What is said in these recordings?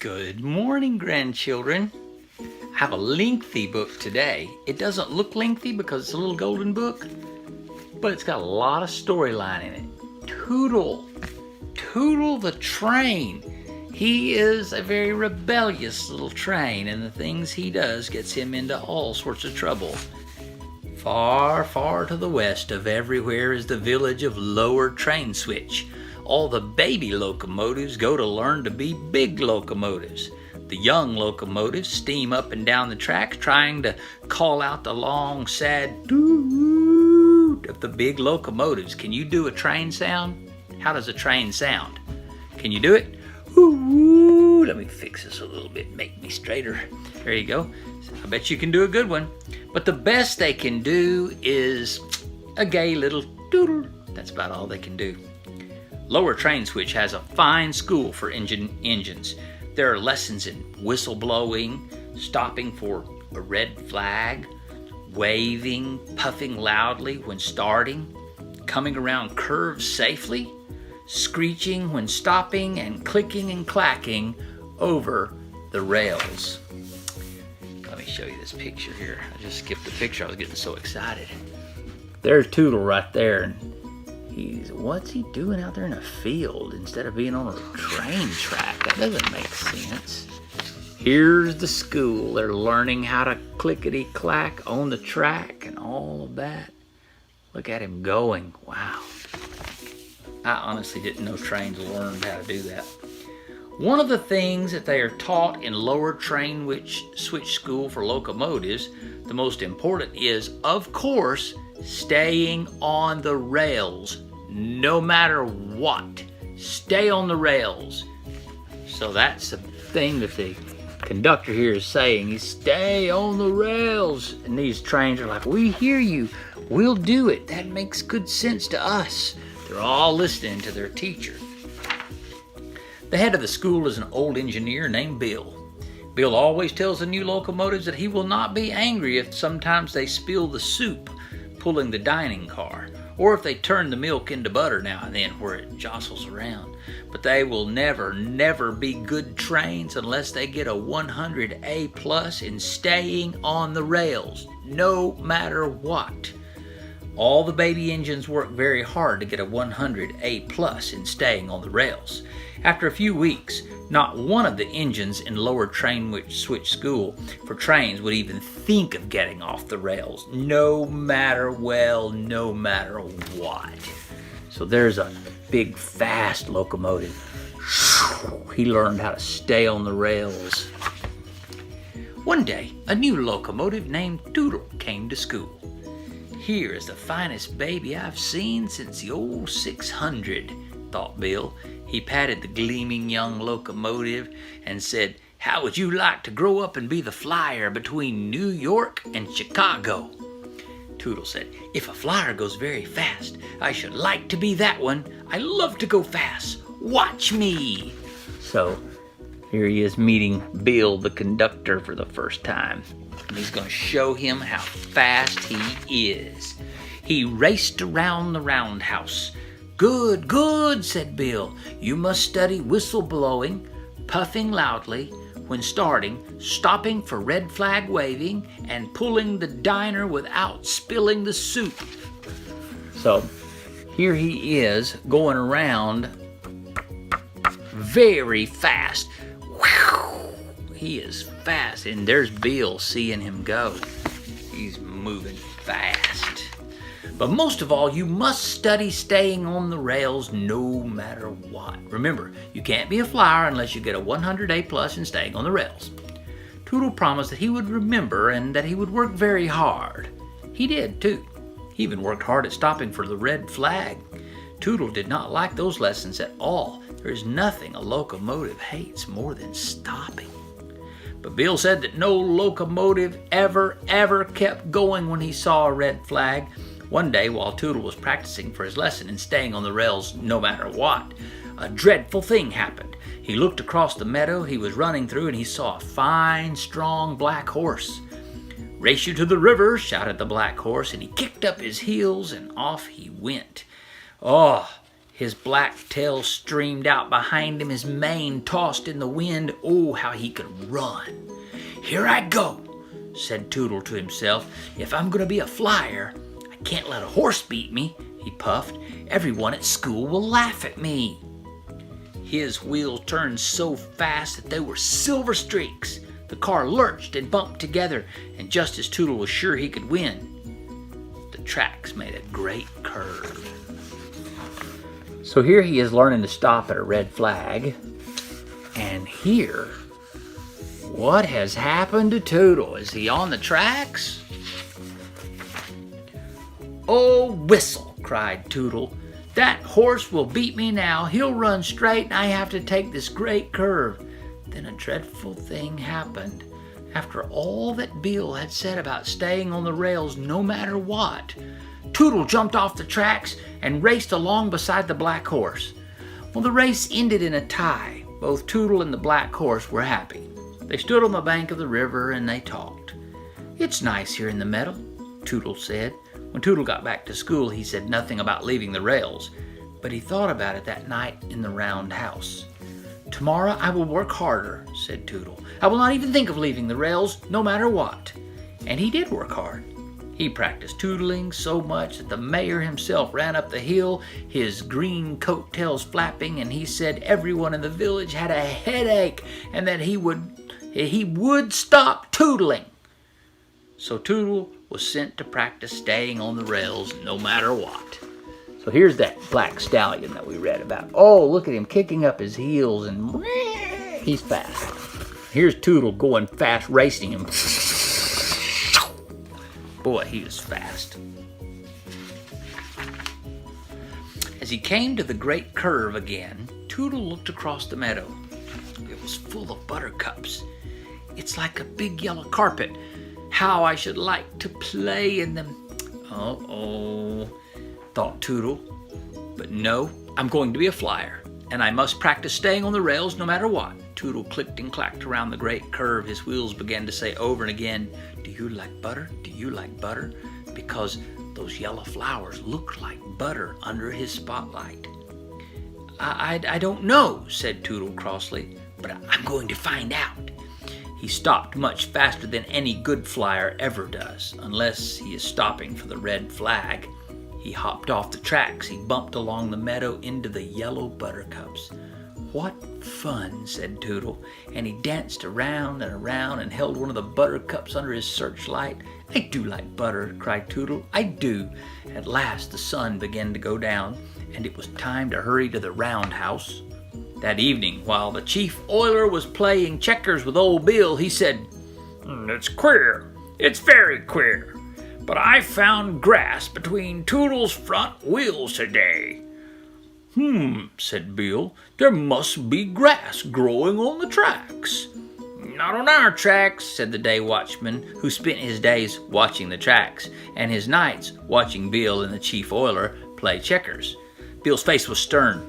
Good morning, grandchildren. I have a lengthy book today. It doesn't look lengthy because it's a little golden book, but it's got a lot of storyline in it. Tootle the train. He is a very rebellious little train, and the things he does gets him into all sorts of trouble. Far, far to the west of everywhere is the village of Lower Train Switch. All the baby locomotives go to learn to be big locomotives. The young locomotives steam up and down the tracks trying to call out the long, sad doot of the big locomotives. Can you do a train sound? How does a train sound? Can you do it? Ooh, let me fix this a little bit, make me straighter. There you go. I bet you can do a good one. But the best they can do is a gay little doodle. That's about all they can do. Lower Train Switch has a fine school for engines. There are lessons in whistle blowing, stopping for a red flag, waving, puffing loudly when starting, coming around curves safely, screeching when stopping, and clicking and clacking over the rails. Let me show you this picture here. I just skipped the picture. I was getting so excited. There's Tootle right there. And what's he doing out there in a field instead of being on a train track? That doesn't make sense. Here's the school. They're learning how to clickety-clack on the track and all of that. Look at him going. Wow. I honestly didn't know trains learned how to do that. One of the things that they are taught in Lower Train Switch School for locomotives, the most important is, of course, staying on the rails, no matter what. Stay on the rails. So that's the thing that the conductor here is saying. He's stay on the rails. And these trains are like, we hear you. We'll do it. That makes good sense to us. They're all listening to their teacher. The head of the school is an old engineer named Bill. Bill always tells the new locomotives that he will not be angry if sometimes they spill the soup pulling the dining car, or if they turn the milk into butter now and then where it jostles around. But they will never be good trains unless they get a 100A+ in staying on the rails, no matter what. All the baby engines work very hard to get a 100A+ in staying on the rails. After a few weeks, not one of the engines in Lower Train Switch School for trains would even think of getting off the rails, no matter what. So there's a big, fast locomotive. He learned how to stay on the rails. One day, a new locomotive named Tootle came to school. Here is the finest baby I've seen since the old 600, thought Bill. He patted the gleaming young locomotive and said, "How would you like to grow up and be the flyer between New York and Chicago?" Tootle said, "If a flyer goes very fast, I should like to be that one. I love to go fast. Watch me." So here he is meeting Bill, the conductor, for the first time. And he's going to show him how fast he is. He raced around the roundhouse. Good, said Bill. You must study whistle blowing, puffing loudly when starting, stopping for red flag waving, and pulling the diner without spilling the soup. So here he is going around very fast. He is fast, and there's Bill seeing him go. He's moving fast. But most of all, you must study staying on the rails no matter what. Remember, you can't be a flyer unless you get a 100A+ in staying on the rails. Tootle promised that he would remember and that he would work very hard. He did, too. He even worked hard at stopping for the red flag. Tootle did not like those lessons at all. There is nothing a locomotive hates more than stopping. But Bill said that no locomotive ever kept going when he saw a red flag. One day, while Tootle was practicing for his lesson in staying on the rails no matter what, a dreadful thing happened. He looked across the meadow he was running through, and he saw a fine, strong black horse. "Race you to the river," shouted the black horse, and he kicked up his heels and off he went. Oh, His black tail streamed out behind him, his mane tossed in the wind. Oh, how he could run. "Here I go," said Tootle to himself. "If I'm going to be a flyer, I can't let a horse beat me," he puffed. "Everyone at school will laugh at me." His wheels turned so fast that they were silver streaks. The car lurched and bumped together, and just as Tootle was sure he could win, the tracks made a great curve. So here he is learning to stop at a red flag, and here, what has happened to Tootle? Is he on the tracks? "Oh, whistle," cried Tootle. "That horse will beat me now. He'll run straight and I have to take this great curve." Then a dreadful thing happened. After all that Bill had said about staying on the rails no matter what, Tootle jumped off the tracks and raced along beside the black horse. Well, the race ended in a tie. Both Tootle and the black horse were happy. They stood on the bank of the river and they talked. "It's nice here in the meadow," Tootle said. When Tootle got back to school, he said nothing about leaving the rails, but he thought about it that night in the round house. "Tomorrow I will work harder," said Tootle. "I will not even think of leaving the rails, no matter what." And he did work hard. He practiced tootling so much that the mayor himself ran up the hill, his green coat-tails flapping, and he said everyone in the village had a headache and that he would stop tootling. So Tootle was sent to practice staying on the rails no matter what. So here's that black stallion that we read about. Oh, look at him kicking up his heels, and he's fast. Here's Tootle going fast, racing him. Boy, he was fast. As he came to the great curve again, Tootle looked across the meadow. It was full of buttercups. "It's like a big yellow carpet. How I should like to play in them." Uh-oh, thought Tootle. "But no, I'm going to be a flyer, and I must practice staying on the rails no matter what." Tootle clicked and clacked around the great curve. His wheels began to say over and again, "Do you like butter? Do you like butter?" Because those yellow flowers looked like butter under his spotlight. I don't know," said Tootle crossly, "but I'm going to find out." He stopped much faster than any good flyer ever does, unless he is stopping for the red flag. He hopped off the tracks. He bumped along the meadow into the yellow buttercups. "What fun," said Tootle, and he danced around and around and held one of the buttercups under his searchlight. "I do like butter," cried Tootle. "I do." At last the sun began to go down, and it was time to hurry to the roundhouse. That evening, while the chief oiler was playing checkers with old Bill, he said, "It's queer. It's very queer. But I found grass between Tootle's front wheels today." Said Bill. "There must be grass growing on the tracks." "Not on our tracks," said the day watchman, who spent his days watching the tracks and his nights watching Bill and the chief oiler play checkers. Bill's face was stern.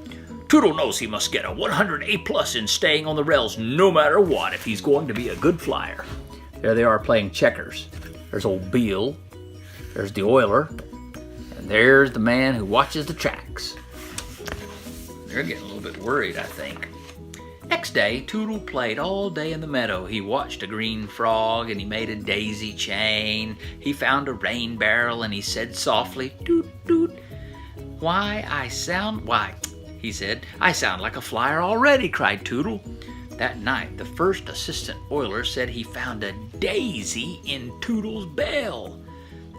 "Tootle knows he must get a 100 A+ in staying on the rails no matter what if he's going to be a good flyer." There they are playing checkers. There's old Bill, there's the oiler, and there's the man who watches the tracks. They're getting a little bit worried, I think. Next day, Tootle played all day in the meadow. He watched a green frog and he made a daisy chain. He found a rain barrel and he said softly, "Toot, toot." Why, he said, "I sound like a flyer already," cried Tootle. That night, the first assistant oiler said he found a daisy in Tootle's bell.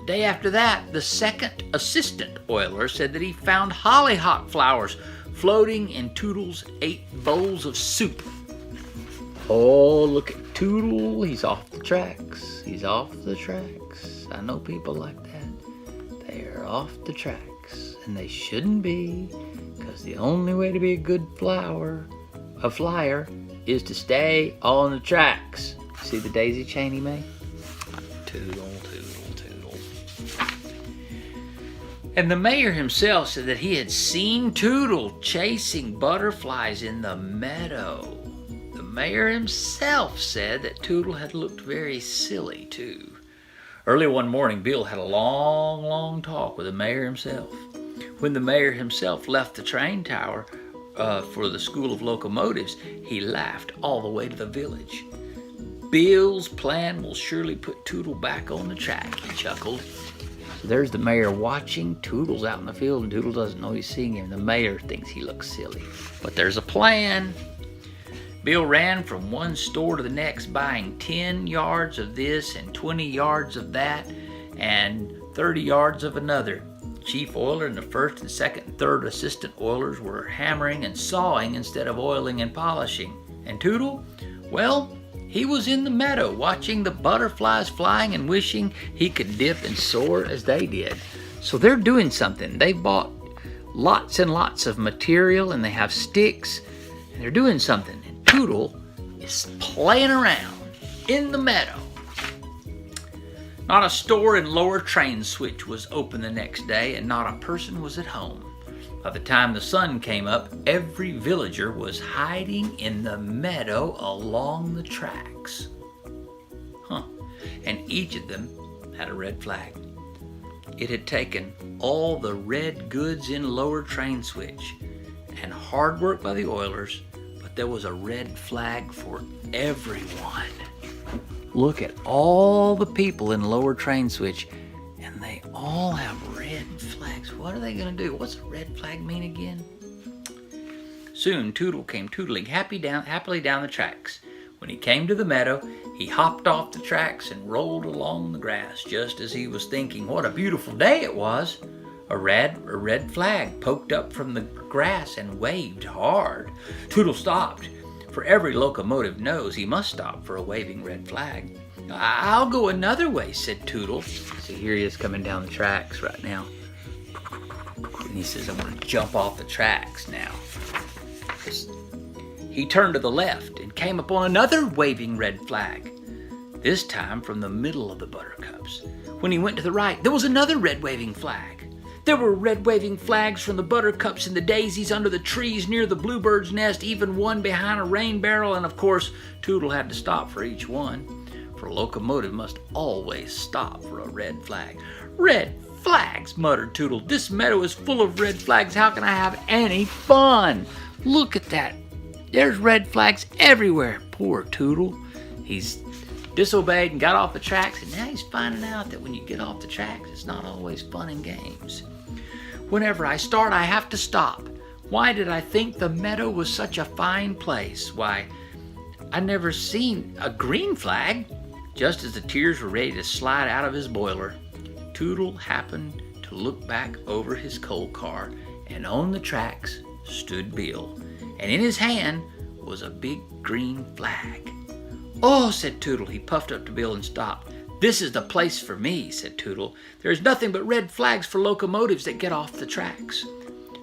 The day after that, the second assistant oiler said that he found hollyhock flowers floating in Tootle's 8 bowls of soup. Oh, look at Tootle. He's off the tracks. He's off the tracks. I know people like that. They're off the tracks, and they shouldn't be, because the only way to be a good flyer, is to stay on the tracks. See the daisy chain he made? Tootle, Tootle, Tootle. And the mayor himself said that he had seen Tootle chasing butterflies in the meadow. The mayor himself said that Tootle had looked very silly, too. Early one morning, Bill had a long, long talk with the mayor himself. When the mayor himself left the train tower for the School of Locomotives, he laughed all the way to the village. "Bill's plan will surely put Tootle back on the track," he chuckled. So there's the mayor watching. Tootle's out in the field, and Tootle doesn't know he's seeing him. The mayor thinks he looks silly, but there's a plan. Bill ran from one store to the next, buying 10 yards of this and 20 yards of that and 30 yards of another. Chief oiler and the first and second and third assistant oilers were hammering and sawing instead of oiling and polishing. And Tootle, well, he was in the meadow watching the butterflies flying and wishing he could dip and soar as they did. So they're doing something. They bought lots and lots of material, and they have sticks, and they're doing something. And Tootle is playing around in the meadow. Not a store in Lower Train Switch was open the next day, and not a person was at home. By the time the sun came up, every villager was hiding in the meadow along the tracks. And each of them had a red flag. It had taken all the red goods in Lower Train Switch and hard work by the oilers, but there was a red flag for everyone. Look at all the people in Lower Train Switch, and they all have red flags. What are they going to do? What's a red flag mean again? Soon Tootle came tootling happily down the tracks. When he came to the meadow, he hopped off the tracks and rolled along the grass. Just as he was thinking what a beautiful day it was, a red flag poked up from the grass and waved hard. Tootle stopped, for every locomotive knows he must stop for a waving red flag. "I'll go another way," said Tootle. So here he is coming down the tracks right now. And he says, "I'm going to jump off the tracks now." He turned to the left and came upon another waving red flag, this time from the middle of the buttercups. When he went to the right, there was another red waving flag. There were red waving flags from the buttercups and the daisies under the trees near the bluebird's nest, even one behind a rain barrel, and of course, Tootle had to stop for each one, for a locomotive must always stop for a red flag. "Red flags," muttered Tootle. "This meadow is full of red flags. How can I have any fun? Look at that. There's red flags everywhere." Poor Tootle. He's disobeyed and got off the tracks, and now he's finding out that when you get off the tracks, it's not always fun and games. "Whenever I start, I have to stop. Why did I think the meadow was such a fine place? Why, I never seen a green flag." Just as the tears were ready to slide out of his boiler, Tootle happened to look back over his coal car, and on the tracks stood Bill, and in his hand was a big green flag. "Oh," said Tootle. He puffed up to Bill and stopped. "This is the place for me," said Tootle. "There's nothing but red flags for locomotives that get off the tracks."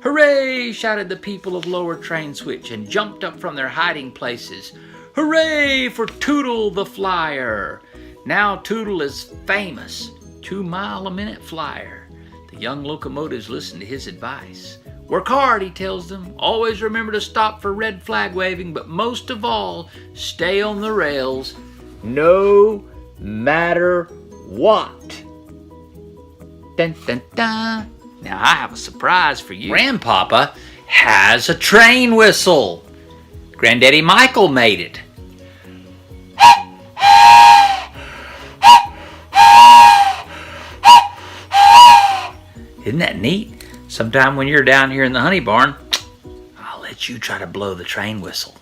"Hooray!" shouted the people of Lower Train Switch and jumped up from their hiding places. "Hooray for Tootle the Flyer!" Now Tootle is famous, 2-mile-a-minute flyer. The young locomotives listen to his advice. "Work hard," he tells them. "Always remember to stop for red flag waving, but most of all, stay on the rails, no matter what." Dun, dun, dun. Now I have a surprise for you. Grandpapa has a train whistle. Granddaddy Michael made it. Isn't that neat? Sometime when you're down here in the honey barn, I'll let you try to blow the train whistle.